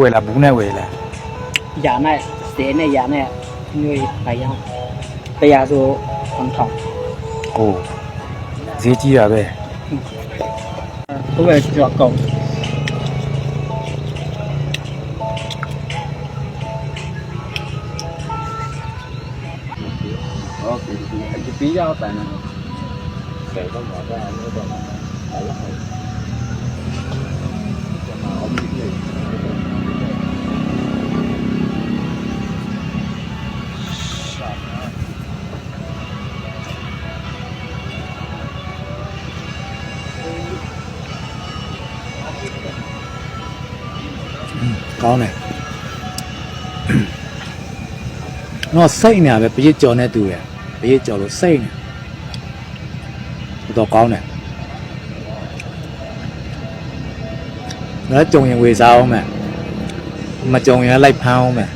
ဝယ်လားဘူးနဲ့ဝယ်လား giả này xế này giả này người phải không bây giờ còn thòng ဟိုဈေးကြီးတာပဲ có về chợ cổng cái phí giao tài này để con bỏ ra nữa rồi phải lắm rồi mà ông biết gì ကောင်းတယ်တော့စိတ်နေပဲပရစ်ကြော်နေတူတယ်ပရစ်ကြော်လို့စိတ်နေတော့ကောင်းတယ်ငါကြုံရင်ဝေစားအောင်မယ်မကြုံရင်လိုက်ဖမ်းအောင်မယ်